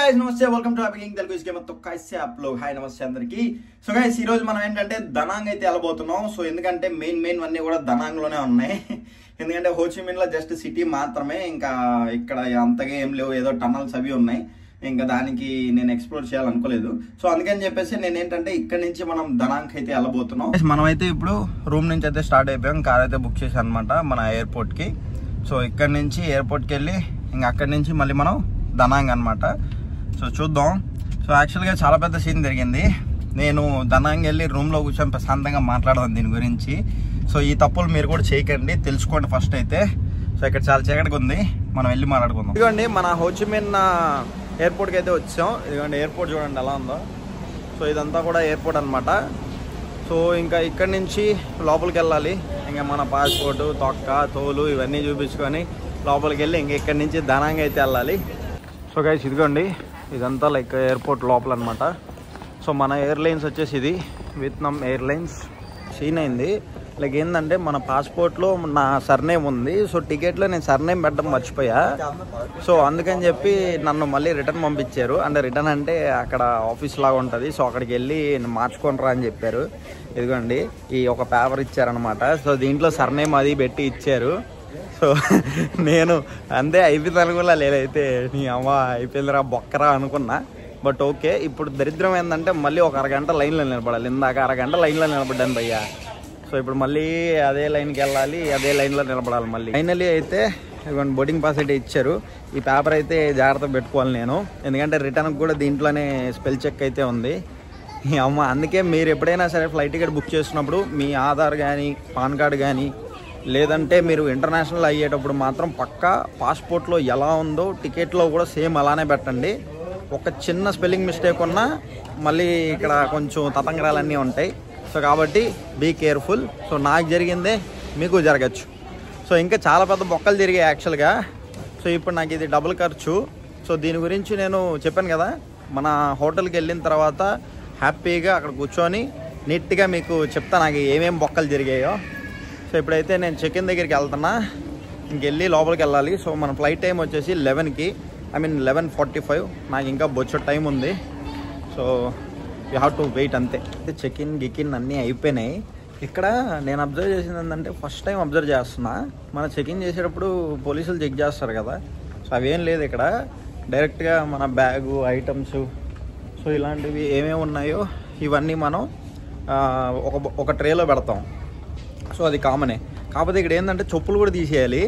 Guys नमस्ते welcome to happy king Telugu इसके मतलब कैसे आप लोग हाय नमस्ते అందరికి సో గైస్ ఈ రోజు మనం ఏంటంటే దనాంగ్ అయితే వెళ్ళబోతున్నాం సో ఎందుకంటే మెయిన్ అన్నీ కూడా దనాంగ్ లోనే ఉన్నాయి ఎందుకంటే హోచిమిన్ లో జస్ట్ సిటీ మాత్రమే ఇంకా ఇక్కడ అంతగా ఏం లేవు ఏదో టనల్స్ అవి ఉన్నాయి ఇంకా దానికి నేను ఎక్స్ప్లోర్ చేయాలనుకోలేదు సో అందుకని చెప్పేసి నేను ఏంటంటే ఇక్కడ నుంచి మనం దనాంగ్ అయితే వెళ్ళబోతున్నాం మనం అయితే ఇప్పుడు రూమ్ నుంచి అయితే స్టార్ట్ అయిపోయాం కార్ అయితే బుక్ చేశాను అన్నమాట మన ఎయిర్పోర్ట్ కి సో ఇక్కడ నుంచి ఎయిర్పోర్ట్ కి వెళ్ళి ఇంకా అక్కడ నుంచి మళ్ళీ మనం దనాంగ్ అన్నమాట సో చూద్దాం సో యాక్చువల్గా చాలా పెద్ద సీన్ జరిగింది నేను దనాంగ్ వెళ్ళి రూమ్లో కూర్చొని ప్రశాంతంగా మాట్లాడదాం దీని గురించి సో ఈ తప్పులు మీరు కూడా చేయకండి తెలుసుకోండి ఫస్ట్ అయితే సో ఇక్కడ చాలా చీకటిగా ఉంది మనం వెళ్ళి మాట్లాడుకుందాం ఇదిగోండి మన హోచిమిన్ ఎయిర్పోర్ట్కి అయితే వచ్చాం ఇదిగోండి ఎయిర్పోర్ట్ చూడండి ఎలా ఉందో సో ఇదంతా కూడా ఎయిర్పోర్ట్ అనమాట సో ఇంకా ఇక్కడి నుంచి లోపలికి వెళ్ళాలి ఇంకా మన పాస్పోర్టు తొక్క తోలు ఇవన్నీ చూపించుకొని లోపలికి వెళ్ళి ఇంక ఇక్కడి నుంచి దనాంగ్ అయితే వెళ్ళాలి సో గైస్ ఇదిగోండి ఇదంతా లైక్ ఎయిర్పోర్ట్ లోపల అనమాట సో మన ఎయిర్లైన్స్ వచ్చేసి ఇది వియత్నాం ఎయిర్లైన్స్ సీన్ అయింది లైక్ ఏంటంటే మన పాస్పోర్ట్లో నా సర్నేమ్ ఉంది సో టికెట్లో నేను సర్నేమ్ పెట్టడం మర్చిపోయా సో అందుకని చెప్పి నన్ను మళ్ళీ రిటర్న్ పంపించారు అంటే రిటర్న్ అంటే అక్కడ ఆఫీస్ లాగా ఉంటుంది సో అక్కడికి వెళ్ళి మార్చుకొని రా అని చెప్పారు ఇదిగోండి ఈ ఒక పేపర్ ఇచ్చారనమాట సో దీంట్లో సర్నేమ్ అది పెట్టి ఇచ్చారు సో నేను అంతే అయిపోయింది అనుకున్నా లేదైతే నీ అమ్మ అయిపోయిందిరా బొక్కరా అనుకున్నా బట్ ఓకే ఇప్పుడు దరిద్రం ఏంటంటే మళ్ళీ ఒక అరగంట లైన్లో నిలబడాలి ఇందాక అరగంట లైన్లో నిలబడ్డాను భయ్యా సో ఇప్పుడు మళ్ళీ అదే లైన్కి వెళ్ళాలి అదే లైన్లో నిలబడాలి మళ్ళీ ఫైనలీ అయితే ఇదిగోండి బోర్డింగ్ పాస్ అయితే ఇచ్చారు ఈ పేపర్ అయితే జాగ్రత్తగా పెట్టుకోవాలి నేను ఎందుకంటే రిటర్న్కి కూడా దీంట్లోనే స్పెల్ చెక్ అయితే ఉంది ఈ అమ్మ అందుకే మీరు ఎప్పుడైనా సరే ఫ్లైట్ టికెట్ బుక్ చేసినప్పుడు మీ ఆధార్ కానీ పాన్ కార్డు కానీ లేదంటే మీరు ఇంటర్నేషనల్ అయ్యేటప్పుడు మాత్రం పక్కా పాస్పోర్ట్లో ఎలా ఉందో టికెట్లో కూడా సేమ్ అలానే పెట్టండి ఒక చిన్న స్పెల్లింగ్ మిస్టేక్ ఉన్నా మళ్ళీ ఇక్కడ కొంచెం తతంగరాలన్నీ ఉంటాయి సో కాబట్టి బీ కేర్ఫుల్ సో నాకు జరిగిందే మీకు జరగచ్చు సో ఇంకా చాలా పెద్ద బొక్కలు జరిగాయి యాక్చువల్గా సో ఇప్పుడు నాకు ఇది డబుల్ ఖర్చు సో దీని గురించి నేను చెప్పాను కదా మన హోటల్కి వెళ్ళిన తర్వాత హ్యాపీగా అక్కడ కూర్చొని నీట్గా మీకు చెప్తా నాకు ఏమేమి బొక్కలు జరిగాయో సో ఇప్పుడైతే నేను చెక్ ఇన్ దగ్గరికి వెళ్తున్నా ఇంకెళ్ళి లోపలికి వెళ్ళాలి సో మన ఫ్లైట్ టైం వచ్చేసి 11కి ఐ మీన్ 11:45 నాకు ఇంకా బొచ్చో టైం ఉంది so you have to wait అంతే చెక్ ఇన్ గిక్-ఇన్ అన్నీ అయిపోయినాయి ఇక్కడ నేను అబ్జర్వ్ చేసింది ఏంటంటే ఫస్ట్ టైం అబ్జర్వ్ చేస్తున్నా మన చెక్ ఇన్ చేసేటప్పుడు పోలీసులు చెక్ చేస్తారు కదా సో అవేం లేదు ఇక్కడ డైరెక్ట్గా మన బ్యాగు ఐటమ్స్ సో ఇలాంటివి ఏమేమి ఉన్నాయో ఇవన్నీ మనం ఒక ట్రేలో పెడతాం సో అది కామనే కాకపోతే ఇక్కడ ఏంటంటే చెప్పులు కూడా తీసేయాలి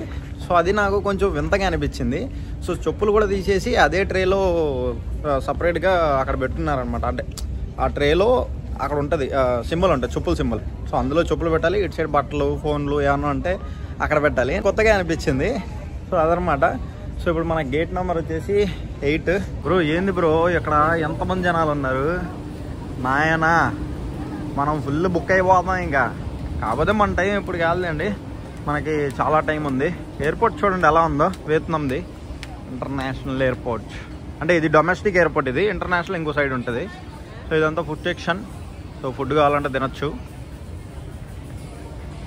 సో అది నాకు కొంచెం వింతగా అనిపించింది సో చెప్పులు కూడా తీసేసి అదే ట్రేలో సపరేట్గా అక్కడ పెట్టున్నారనమాట అంటే ఆ ట్రేలో అక్కడ ఉంటుంది సింబల్ ఉంటుంది చెప్పుల సింబల్ సో అందులో చెప్పులు పెట్టాలి ఇటు సైడ్ బట్టలు ఫోన్లు ఏమన్నా అంటే అక్కడ పెట్టాలి కొత్తగా అనిపించింది సో అదనమాట సో ఇప్పుడు మన గేట్ నెంబర్ వచ్చేసి 8 బ్రో ఏంది బ్రో ఇక్కడ ఎంతమంది జనాలు ఉన్నారు నాయనా మనం ఫుల్ బుక్ అయిపోతాం ఇంకా కాకపోతే మన టైం ఇప్పుడు కాదులేండి మనకి చాలా టైం ఉంది ఎయిర్పోర్ట్ చూడండి ఎలా ఉందో వియత్నాంది ఇంటర్నేషనల్ ఎయిర్పోర్ట్ అంటే ఇది డొమెస్టిక్ ఎయిర్పోర్ట్ ఇది ఇంటర్నేషనల్ ఇంకో సైడ్ ఉంటుంది సో ఇదంతా ఫుడ్ సెక్షన్ సో ఫుడ్ కావాలంటే తినొచ్చు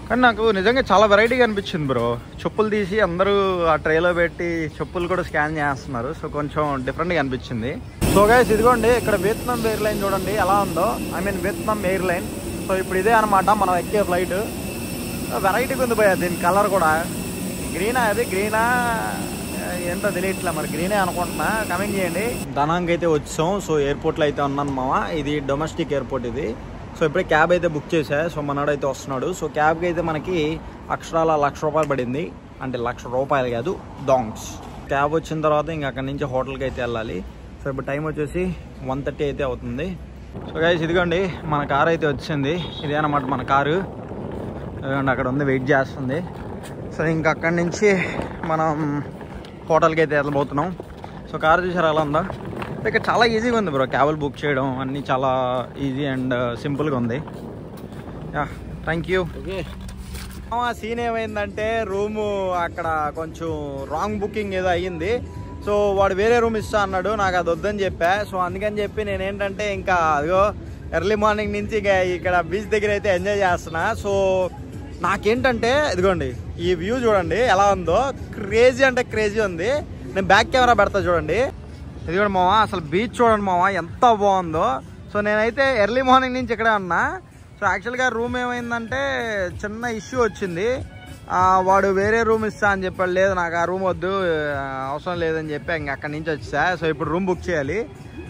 కానీ నాకు నిజంగా చాలా వెరైటీగా అనిపించింది బ్రో చెప్పులు తీసి అందరూ ఆ ట్రేలో పెట్టి చెప్పులు కూడా స్కాన్ చేస్తున్నారు సో కొంచెం డిఫరెంట్గా అనిపించింది సో గైస్ ఇదిగోండి ఇక్కడ వియత్నాం ఎయిర్లైన్ చూడండి ఎలా ఉందో I mean Vietnam airline so ఇప్పుడు ఇదే అనమాట మనం ఎక్కే ఫ్లైట్ వెరైటీగా ఉంది పోయా దీని కలర్ కూడా గ్రీనా అది గ్రీనా ఏంటో తెలియట్లే మరి గ్రీనే అనుకుంటున్నా కమెంట్ చేయండి దనాంగ్ అయితే వచ్చాం సో ఎయిర్పోర్ట్లో అయితే ఉన్నాను మామ ఇది డొమెస్టిక్ ఎయిర్పోర్ట్ ఇది సో ఇప్పుడే క్యాబ్ అయితే బుక్ చేసా సో మనోడు అయితే వస్తున్నాడు సో క్యాబ్కి అయితే మనకి అక్షరాల ₹1,00,000 పడింది అంటే ₹1,00,000 కాదు డాంగ్స్ క్యాబ్ వచ్చిన తర్వాత ఇంకా అక్కడి నుంచి హోటల్కి అయితే వెళ్ళాలి సో ఇప్పుడు టైం వచ్చేసి 1:30 అయితే అవుతుంది సో గైస్ ఇదిగోండి మన కార్ అయితే వచ్చింది ఇదే అన్నమాట మన కారు అక్కడ ఉంది వెయిట్ చేస్తుంది సో ఇంకా అక్కడి నుంచి మనం హోటల్కి అయితే వెళ్ళబోతున్నాం సో కారు చూసారు ఎలా ఉందో ఇక్కడ చాలా ఈజీగా ఉంది బ్రో క్యాబులు బుక్ చేయడం అన్నీ చాలా ఈజీ అండ్ సింపుల్గా ఉంది yeah thank you okay scene ఏమైందంటే రూము అక్కడ కొంచెం రాంగ్ బుకింగ్ ఏదో అయ్యింది సో వాడు వేరే రూమ్ ఇస్తా అన్నాడు నాకు అది వద్దని చెప్పా సో అందుకని చెప్పి నేనేంటంటే ఇంకా అదిగో ఎర్లీ మార్నింగ్ నుంచి ఇక్కడ బీచ్ దగ్గర అయితే ఎంజాయ్ చేస్తున్నా సో నాకేంటంటే ఇదిగోండి ఈ వ్యూ చూడండి ఎలా ఉందో క్రేజీ అంటే క్రేజీ ఉంది నేను బ్యాక్ కెమెరా పెడతా చూడండి ఇది కూడా మావా అసలు బీచ్ చూడండి మావా ఎంత బాగుందో. సో నేనైతే ఎర్లీ మార్నింగ్ నుంచి ఇక్కడే ఉన్నా. సో యాక్చువల్గా రూమ్ ఏమైందంటే చిన్న ఇష్యూ వచ్చింది. వాడు వేరే రూమ్ ఇస్తా అని చెప్పాడు. లేదు నాకు ఆ రూమ్ వద్దు, అవసరం లేదని చెప్పి ఇంక అక్కడి నుంచి వచ్చా. సో ఇప్పుడు రూమ్ బుక్ చేయాలి.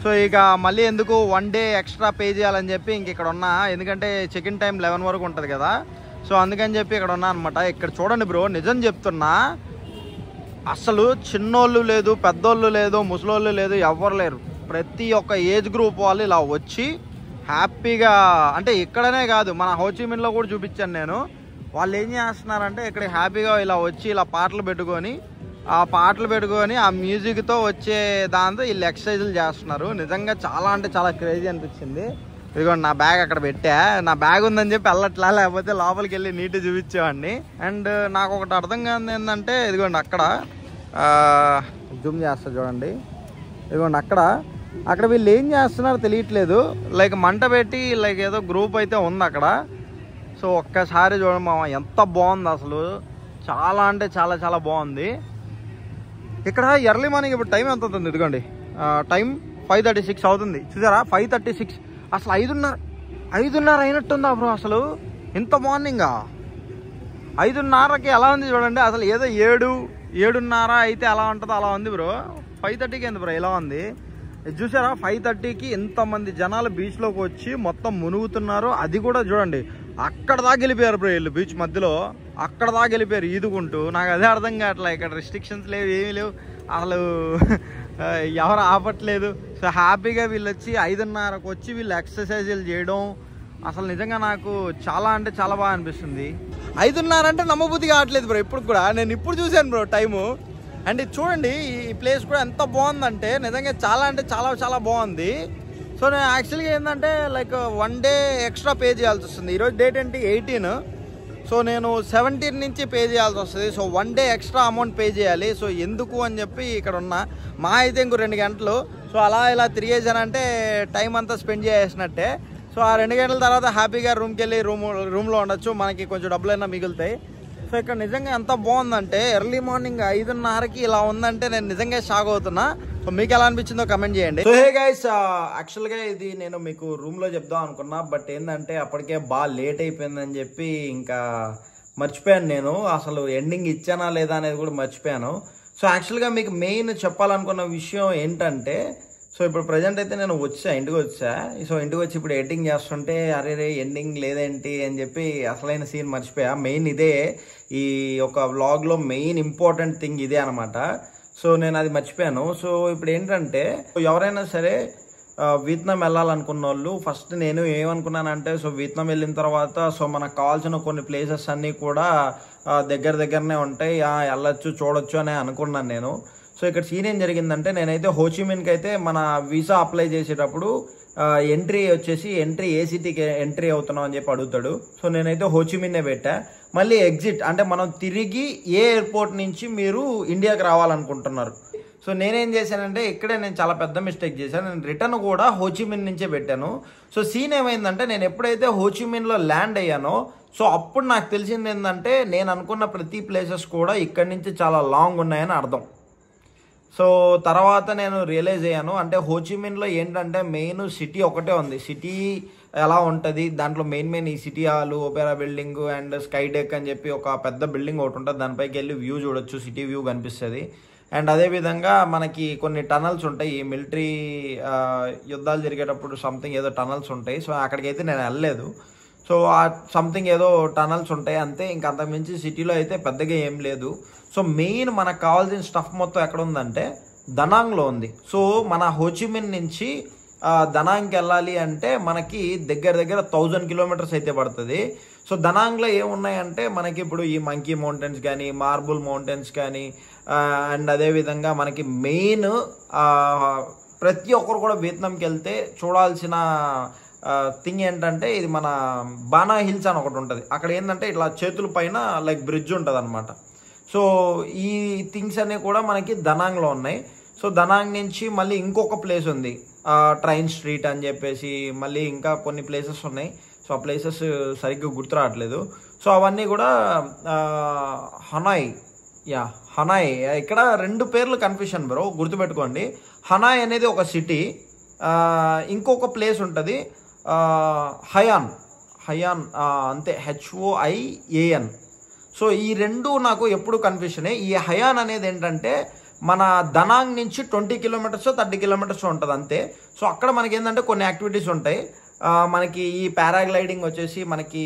సో ఇక మళ్ళీ ఎందుకు 1 డే ఎక్స్ట్రా పే చేయాలని చెప్పి ఇంక ఇక్కడ ఉన్నా. ఎందుకంటే చెక్ ఇన్ టైం 11 వరకు ఉంటుంది కదా. సో అందుకని చెప్పి ఇక్కడ ఉన్నా అనమాట. ఇక్కడ చూడండి బ్రో, నిజం చెప్తున్నా, అసలు చిన్నోళ్ళు లేదు, పెద్దోళ్ళు లేదు, ముసలోళ్ళు లేదు, ఎవ్వరు లేరు. ప్రతి ఒక్క ఏజ్ గ్రూప్ వాళ్ళు ఇలా వచ్చి హ్యాపీగా, అంటే ఇక్కడనే కాదు మన హోచిమిన్లో కూడా చూపించాను నేను. వాళ్ళు ఏం చేస్తున్నారంటే ఇక్కడ హ్యాపీగా ఇలా వచ్చి ఇలా పాటలు పెట్టుకొని ఆ మ్యూజిక్తో వచ్చే దాంతో వీళ్ళు ఎక్సర్సైజులు చేస్తున్నారు. నిజంగా చాలా అంటే చాలా క్రేజీ అనిపించింది. ఇదిగోండి నా బ్యాగ్ అక్కడ పెట్టా. నా బ్యాగ్ ఉందని చెప్పి వెళ్ళట్లా, లేకపోతే లోపలికి వెళ్ళి నీట్ చూపించేవాడిని. అండ్ నాకు ఒకటి అర్థం కాదు ఏంటంటే, ఇదిగోండి అక్కడ జూమ్ చేస్తా చూడండి. ఇదిగోండి అక్కడ వీళ్ళు ఏం చేస్తున్నారో తెలియట్లేదు. లైక్ మంట పెట్టి లైక్ ఏదో గ్రూప్ అయితే ఉంది అక్కడ. సో ఒక్కసారి చూడండి మామ, ఎంత బాగుంది అసలు. చాలా అంటే చాలా చాలా బాగుంది. ఇక్కడ ఎర్లీ మార్నింగ్ ఇప్పుడు టైం ఎంత అవుతుంది? ఇదిగోండి టైం 5:36 అవుతుంది. చూసారా 5:36. అసలు 5:30 అయినట్టుందా బ్రో? అసలు ఇంత మార్నింగా 5:30కి ఎలా ఉంది చూడండి. అసలు ఏదో 7:30 అయితే ఎలా ఉంటుందో అలా ఉంది బ్రో. 5:30కి ఏంది బ్రో ఇలా ఉంది? చూసారా 5:30కి ఎంతమంది జనాలు బీచ్లోకి వచ్చి మొత్తం మునుగుతున్నారు. అది కూడా చూడండి అక్కడ దాకా వెళ్ళిపోయారు బ్రో వీళ్ళు. బీచ్ మధ్యలో అక్కడ దాకా వెళ్ళిపోయారు ఈదుకుంటూ. నాకు అదే అర్థం కావట్లే. ఇక్కడ రిస్ట్రిక్షన్స్ లేవు, ఏమీ లేవు, అసలు ఎవరు ఆపట్లేదు. సో హ్యాపీగా వీళ్ళు వచ్చి 5:30కి వచ్చి వీళ్ళు ఎక్సర్సైజులు చేయడం అసలు నిజంగా నాకు చాలా అంటే చాలా బాగా అనిపిస్తుంది. 5:30 అంటే నమ్మబుద్ధి కావట్లేదు బ్రో. ఇప్పుడు కూడా నేను ఇప్పుడు చూశాను బ్రో టైము. అండ్ ఇది చూడండి, ఈ ప్లేస్ కూడా ఎంత బాగుందంటే నిజంగా చాలా అంటే చాలా చాలా బాగుంది. సో నేను యాక్చువల్గా ఏంటంటే లైక్ 1 డే ఎక్స్ట్రా పే చేయాల్సి వస్తుంది. ఈరోజు డేట్ ఏంటి 18. సో నేను 17 నుంచి పే చేయాల్సి వస్తుంది. So 1 day extra amount pay చేయాలి. సో ఎందుకు అని చెప్పి ఇక్కడ ఉన్నా. మా అయితే ఇంకో 2 గంటలు. సో అలా ఇలా తిరిగేసానంటే టైం అంతా స్పెండ్ చేసినట్టే. సో ఆ 2 గంటల తర్వాత హ్యాపీగా రూమ్కి వెళ్ళి రూమ్లో ఉండొచ్చు. మనకి కొంచెం డబ్బులైనా మిగులుతాయి. సో ఇక్కడ నిజంగా ఎంత బాగుందంటే ఎర్లీ మార్నింగ్ 5:30కి ఇలా ఉందంటే నేను నిజంగా షాక్ అవుతున్నా. సో మీకు ఎలా అనిపించిందో కమెంట్ చేయండి. సో హే గైస్, యాక్చువల్గా ఇది నేను మీకు రూమ్లో చెప్దాం అనుకున్నా. బట్ ఏంటంటే అప్పటికే బాగా లేట్ అయిపోయిందని చెప్పి ఇంకా మర్చిపోయాను. నేను అసలు ఎండింగ్ ఇచ్చానా లేదా అనేది కూడా మర్చిపోయాను. సో యాక్చువల్గా మీకు మెయిన్ చెప్పాలనుకున్న విషయం ఏంటంటే, సో ఇప్పుడు ప్రజెంట్ అయితే నేను ఇంటికి వచ్చా. సో ఇంటికి వచ్చి ఇప్పుడు ఎడిటింగ్ చేస్తుంటే అరే ఎండింగ్ లేదేంటి అని చెప్పి అసలైన సీన్ మర్చిపోయా. మెయిన్ ఇదే, ఈ ఒక వ్లాగ్లో మెయిన్ ఇంపార్టెంట్ థింగ్ ఇదే అనమాట. సో నేను అది మర్చిపోయాను. సో ఇప్పుడు ఏంటంటే ఎవరైనా సరే వియత్నాం వెళ్ళాలనుకున్న వాళ్ళు ఫస్ట్ నేను ఏమనుకున్నానంటే, సో వియత్నాం వెళ్ళిన తర్వాత సో మనకు కావాల్సిన కొన్ని ప్లేసెస్ అన్నీ కూడా దగ్గరనే ఉంటాయి, వెళ్ళొచ్చు చూడొచ్చు అని అనుకున్నాను నేను. సో ఇక్కడ సీన్ ఏం జరిగిందంటే, నేనైతే హోచిమిన్కి అయితే మన వీసా అప్లై చేసేటప్పుడు ఎంట్రీ వచ్చేసి ఏ సిటీకి ఎంట్రీ అవుతున్నాం అని చెప్పి అడుగుతాడు. సో నేనైతే హోచిమిన్నే పెట్టా. మళ్ళీ ఎగ్జిట్ అంటే మనం తిరిగి ఏ ఎయిర్పోర్ట్ నుంచి మీరు ఇండియాకి రావాలనుకుంటున్నారు. సో నేనేం చేశానంటే ఇక్కడే నేను చాలా పెద్ద మిస్టేక్ చేశాను. నేను రిటర్న్ కూడా హోచిమిన్ నుంచే పెట్టాను. సో సీన్ ఏమైందంటే, నేను ఎప్పుడైతే హోచిమిన్లో ల్యాండ్ అయ్యానో సో అప్పుడు నాకు తెలిసింది ఏంటంటే, నేను అనుకున్న ప్రతి ప్లేసెస్ కూడా ఇక్కడి నుంచి చాలా లాంగ్ ఉన్నాయని అర్థం. సో తర్వాత నేను రియలైజ్ అయ్యాను, అంటే హోచిమిన్లో ఏంటంటే మెయిన్ సిటీ ఒకటే ఉంది. సిటీ ఎలా ఉంటుంది, దాంట్లో మెయిన్ ఈ city hall, Opera building and sky deck అని చెప్పి ఒక పెద్ద బిల్డింగ్ ఒకటి ఉంటుంది. దానిపైకి వెళ్ళి వ్యూ చూడొచ్చు, సిటీ వ్యూ కనిపిస్తుంది. అండ్ అదేవిధంగా మనకి కొన్ని టనల్స్ ఉంటాయి, ఈ మిలిటరీ యుద్ధాలు జరిగేటప్పుడు సంథింగ్ ఏదో టనల్స్ ఉంటాయి. సో అక్కడికైతే నేను వెళ్ళలేదు. సో ఆ సంథింగ్ ఏదో టనల్స్ ఉంటాయి అంతే, ఇంక అంతకుమించి సిటీలో అయితే పెద్దగా ఏం లేదు. సో మెయిన్ మనకు కావాల్సిన స్టఫ్ మొత్తం ఎక్కడ ఉందంటే దనాంగ్లో ఉంది. సో మన హోచిమిన్ నుంచి దనాంగ్కి వెళ్ళాలి అంటే మనకి దగ్గర 1000 కిలోమీటర్స్ అయితే పడుతుంది. సో దనాంగ్లో ఏమున్నాయంటే మనకి ఇప్పుడు ఈ మంకీ మౌంటైన్స్ కానీ, మార్బుల్ మౌంటైన్స్ కానీ, అండ్ అదేవిధంగా మనకి మెయిన్ ప్రతి ఒక్కరు కూడా వియత్నాంకి వెళ్తే చూడాల్సిన థింగ్ ఏంటంటే, ఇది మన బానా హిల్స్ అని ఒకటి ఉంటుంది. అక్కడ ఏంటంటే ఇట్లా చేతుల పైన లైక్ బ్రిడ్జ్ ఉంటుంది అనమాట. సో ఈ థింగ్స్ అన్నీ కూడా మనకి దనాంగ్లో ఉన్నాయి. సో దనాంగ్ నుంచి మళ్ళీ ఇంకొక ప్లేస్ ఉంది, ట్రైన్ స్ట్రీట్ అని చెప్పేసి, మళ్ళీ ఇంకా కొన్ని ప్లేసెస్ ఉన్నాయి. సో ఆ ప్లేసెస్ సరిగ్గా గుర్తు రావట్లేదు. సో అవన్నీ కూడా హనాయ్ యా హనాయ్. ఇక్కడ 2 పేర్లు కన్ఫ్యూషన్ బ్రో, గుర్తుపెట్టుకోండి. హనాయ్ అనేది ఒక సిటీ, ఇంకొక ప్లేస్ ఉంటుంది హయాన్. అంతే, HOIAN. సో ఈ 2 నాకు ఎప్పుడు కన్ఫ్యూషనే. ఈ హయాన్ అనేది ఏంటంటే మన దనాంగ్ నుంచి 20 కిలోమీటర్స్ 30 కిలోమీటర్స్ ఉంటుంది అంతే. సో అక్కడ మనకి ఏంటంటే కొన్ని యాక్టివిటీస్ ఉంటాయి. మనకి ఈ పారాగ్లైడింగ్ వచ్చేసి మనకి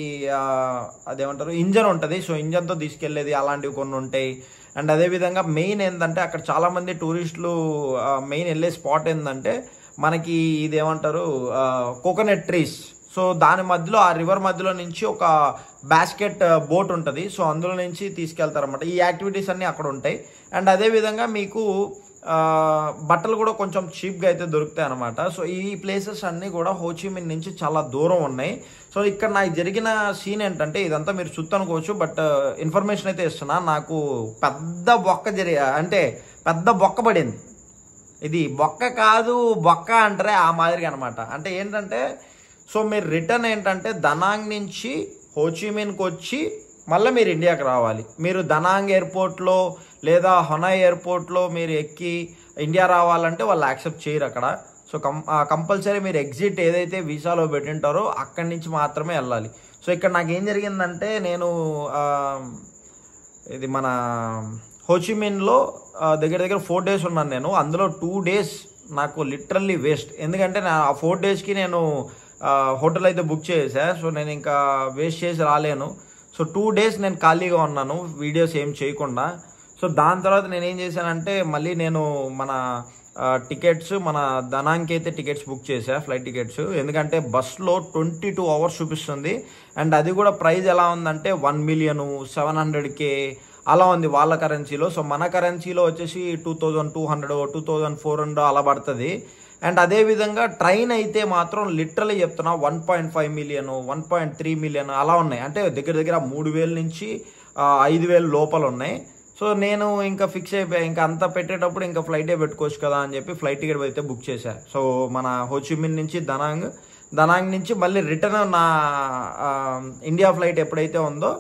అదేమంటారు ఇంజన్ ఉంటుంది. సో ఇంజన్తో తీసుకెళ్లేది అలాంటివి కొన్ని ఉంటాయి. అండ్ అదేవిధంగా మెయిన్ ఏంటంటే అక్కడ చాలామంది టూరిస్టులు మెయిన్ వెళ్ళే స్పాట్ ఏంటంటే మనకి ఇదేమంటారు కోకోనట్ ట్రీస్. సో దాని మధ్యలో ఆ రివర్ మధ్యలో నుంచి ఒక బాస్కెట్ బోట్ ఉంటుంది. సో అందులో నుంచి తీసుకెళ్తారన్నమాట. ఈ యాక్టివిటీస్ అన్నీ అక్కడ ఉంటాయి. అండ్ అదేవిధంగా మీకు బట్టలు కూడా కొంచెం చీప్గా అయితే దొరుకుతాయి అనమాట. సో ఈ ప్లేసెస్ అన్నీ కూడా హోచిమిన్ నుంచి చాలా దూరం ఉన్నాయి. సో ఇక్కడ నాకు జరిగిన సీన్ ఏంటంటే ఇదంతా మీరు చూస్తనుకోవచ్చు, బట్ ఇన్ఫర్మేషన్ అయితే ఇస్తున్నా. నాకు పెద్ద బొక్క పడింది. ఇది బొక్క కాదు, బొక్క అంటారే ఆ మాదిరిగా అనమాట. అంటే ఏంటంటే సో మీరు రిటర్న్ ఏంటంటే దనాంగ్ నుంచి హోచిమిన్కి వచ్చి మళ్ళీ మీరు ఇండియాకి రావాలి. మీరు దనాంగ్ ఎయిర్పోర్ట్లో లేదా హనాయ్ ఎయిర్పోర్ట్లో మీరు ఎక్కి ఇండియా రావాలంటే వాళ్ళు యాక్సెప్ట్ చేయరు అక్కడ. సో కంపల్సరీ మీరు ఎగ్జిట్ ఏదైతే వీసాలో పెట్టింటారో అక్కడి నుంచి మాత్రమే వెళ్ళాలి. సో ఇక్కడ నాకు ఏం జరిగిందంటే నేను ఇది మన హోచిమిన్లో దగ్గర 4 days ఉన్నాను నేను. అందులో 2 days నాకు లిటరల్లీ వేస్ట్. ఎందుకంటే ఆ 4 daysకి నేను హోటల్ అయితే బుక్ చేసా. సో నేను ఇంకా వేస్ట్ చేసి రాలేను. సో 2 days నేను ఖాళీగా ఉన్నాను, వీడియోస్ ఏం చేయకుండా. సో దాని తర్వాత నేను ఏం చేశానంటే మళ్ళీ నేను మన టికెట్స్ మన దనాంగ్కి అయితే టికెట్స్ బుక్ చేసా, ఫ్లైట్ టికెట్స్. ఎందుకంటే బస్లో 22 hours చూపిస్తుంది. అండ్ అది కూడా ప్రైస్ ఎలా ఉందంటే 1,700,000 అలా ఉంది వాళ్ళ కరెన్సీలో. సో మన కరెన్సీలో వచ్చేసి 2,200 2,400 అలా పడుతుంది. అండ్ అదేవిధంగా ట్రైన్ అయితే మాత్రం లిటరలీ చెప్తున్నా 1.5 million 1.3 million అలా ఉన్నాయి. అంటే దగ్గర 3,000 నుంచి 5,000 లోపల ఉన్నాయి. సో నేను ఇంకా ఫిక్స్ అయిపోయా, ఇంకా అంతా పెట్టేటప్పుడు ఇంకా ఫ్లైటే పెట్టుకోవచ్చు కదా అని చెప్పి ఫ్లైట్ టికెట్ అయితే బుక్ చేశా. సో మన హోచిమిన్ నుంచి దనాంగ్ నుంచి మళ్ళీ రిటర్న్ నా ఇండియా ఫ్లైట్ ఎప్పుడైతే ఉందో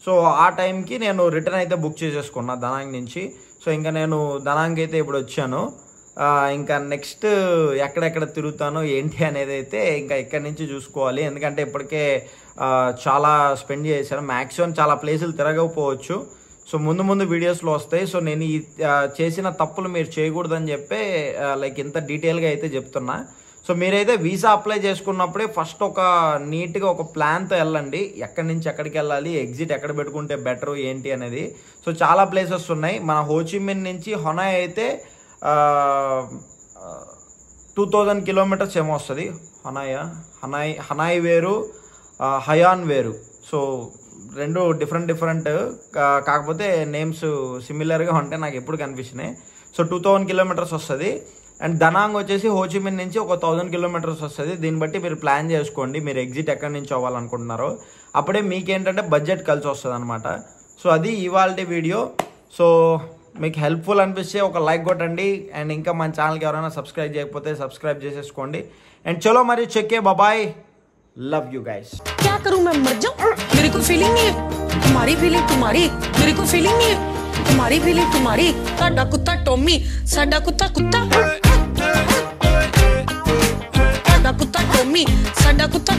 సో ఆ టైంకి నేను రిటర్న్ అయితే బుక్ చేసేసుకున్నా దనాంగ్ నుంచి. సో ఇంకా నేను దనాంగ్ అయితే ఇప్పుడు వచ్చాను. ఇంకా నెక్స్ట్ ఎక్కడెక్కడ తిరుగుతానో ఏంటి అనేది అయితే ఇంకా ఇక్కడి నుంచి చూసుకోవాలి. ఎందుకంటే ఇప్పటికే చాలా స్పెండ్ చేశాను, మ్యాక్సిమం చాలా ప్లేసులు తిరగకపోవచ్చు. సో ముందు వీడియోస్లో వస్తాయి. సో నేను ఈ చేసిన తప్పులు మీరు చేయకూడదని చెప్పి లైక్ ఇంత డీటెయిల్గా అయితే చెప్తున్నా. సో మీరైతే వీసా అప్లై చేసుకున్నప్పుడే ఫస్ట్ ఒక నీట్గా ఒక ప్లాన్తో వెళ్ళండి. ఎక్కడి నుంచి ఎక్కడికి వెళ్ళాలి, ఎగ్జిట్ ఎక్కడ పెట్టుకుంటే బెటర్ ఏంటి అనేది. సో చాలా ప్లేసెస్ ఉన్నాయి. మన హోచిమిన్ నుంచి హనాయ్ అయితే 2,000 kilometers ఏమో వస్తుంది. హనాయ్ వేరు, హయాన్ వేరు. సో 2 డిఫరెంట్ కాకపోతే నేమ్స్ సిమిలర్గా ఉంటే నాకు ఎప్పుడు కన్ఫ్యూజనే. సో 2,000 kilometers వస్తుంది. అండ్ దనాంగ్ వచ్చేసి హోచిమిన్ నుంచి ఒక 1,000 kilometers వస్తుంది. దీన్ని బట్టి మీరు ప్లాన్ చేసుకోండి మీరు ఎగ్జిట్ ఎక్కడి నుంచి అవ్వాలనుకుంటున్నారో. అప్పుడే మీకేంటంటే బడ్జెట్ కలిసి వస్తుంది అనమాట. సో అది ఇవాళ వీడియో. సో మీకు హెల్ప్ఫుల్ అనిపిస్తే ఒక లైక్ కొట్టండి. అండ్ ఇంకా మన ఛానల్కి ఎవరైనా సబ్స్క్రైబ్ చేయకపోతే సబ్స్క్రైబ్ చేసేసుకోండి. అండ్ చలో మరి చెక్కే బాయ్, लव यू गाइस। क्या करूं मैं मर जाऊं, मेरे को फीलिंग नहीं है, तुम्हारी फीलिंग तुम्हारी, मेरे को फीलिंग नहीं है, तुम्हारी फीलिंग तुम्हारी। साडा कुत्ता टॉमी, साडा कुत्ता साडा कुत्ता टॉमी, साडा कुत्ता